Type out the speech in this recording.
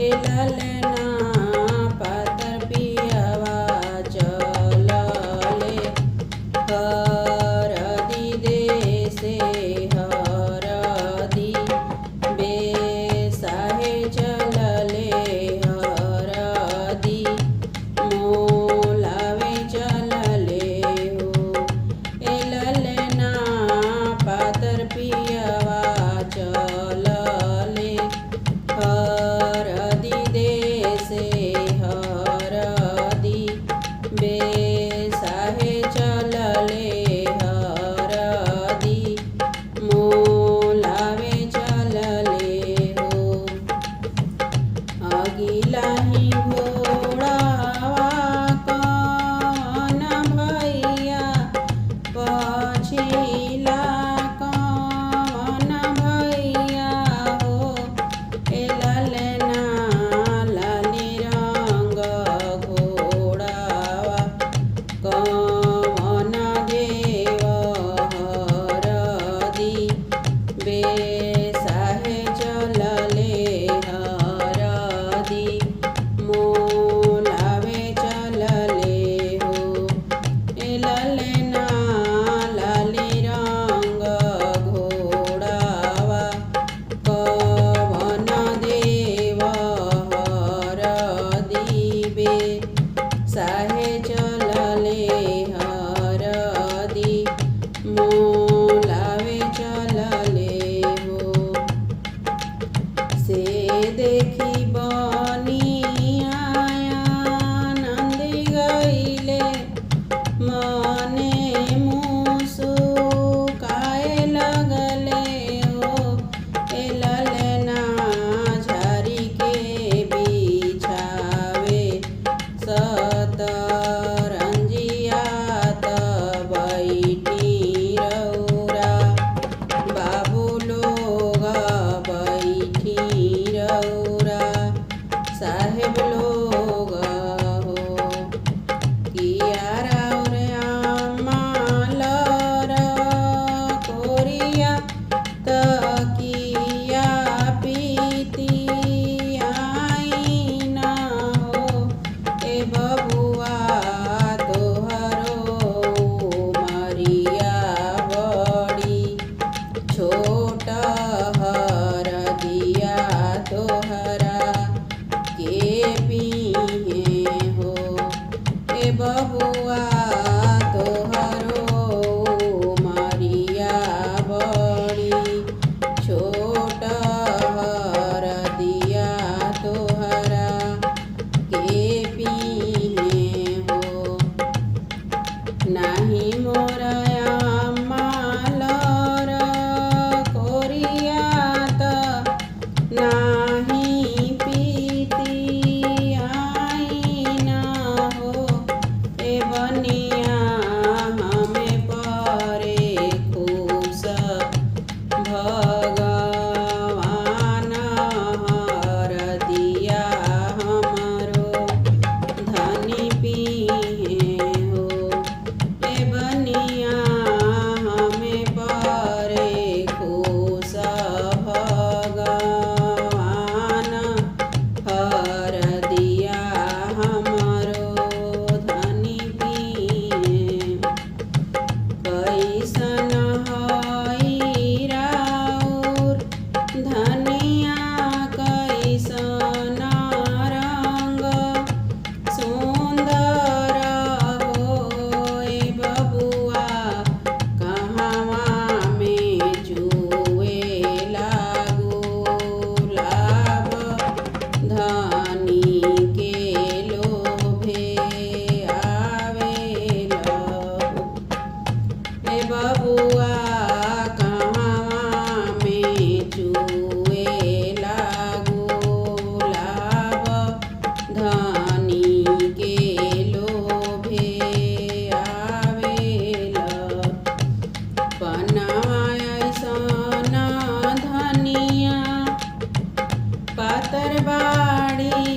ए ललना पातर पियवा चलले हरदी देशे हरदी बेसाहे चलले हरदी मोलावे चलले हो। ए ललना पातर पियवा चलले हरदी देशे हरदी बेसाहे चलले हरदी मोलावे चलले हो। अगिलाही घोड़ावा कौन भैया पछिला कौन भैया हो। ए ललना लाली रंग घोड़ावा कौन देव हरदी बेसाहे चलले हरदी मोलावे चलले हो। ए ललना लाली रंग घोड़ावा कौन देव हरदी बेसाहे चलले हरदी मोलावे चलले हो। से देखी बनिया आनंद गईले मने मुस्काए लगले हो। ए ललना झारी के बिछावे सतरंजिया त बैठी रौरा बाबू लोग बैठी रौरा साहेब लोग हो। किया राउर आमालर कोरिया तकिया पीती आईना हो। ए बबुआ तोहरो मरिया बड़ी छोट हरदिया तोहरा के पीहे हो। ए बबुआ तोहरो मरिया बड़ी छोट हरदिया तोहरा के पीहे हो। नाही मोरा आमालर कोरिया त नाही पीती आईना हो। ए बनिया हमें परे खुश भगवान हरदिया हमरो धनी पीहे हो। ए बनिया हमें परे खुश भगवान हरदिया हमरो धनी पीहे। कैसन हई राउर धनिया कैसन रंग सुंदर हो। ए बबुआ कहवा में चुएला गुलाब धनी के लोभे आवेला हो। ए बबुआ कहवा में चुएला गुलाब धनी के लोभे आवेला। पनवा ऐसन धनिया पातर बाड़ी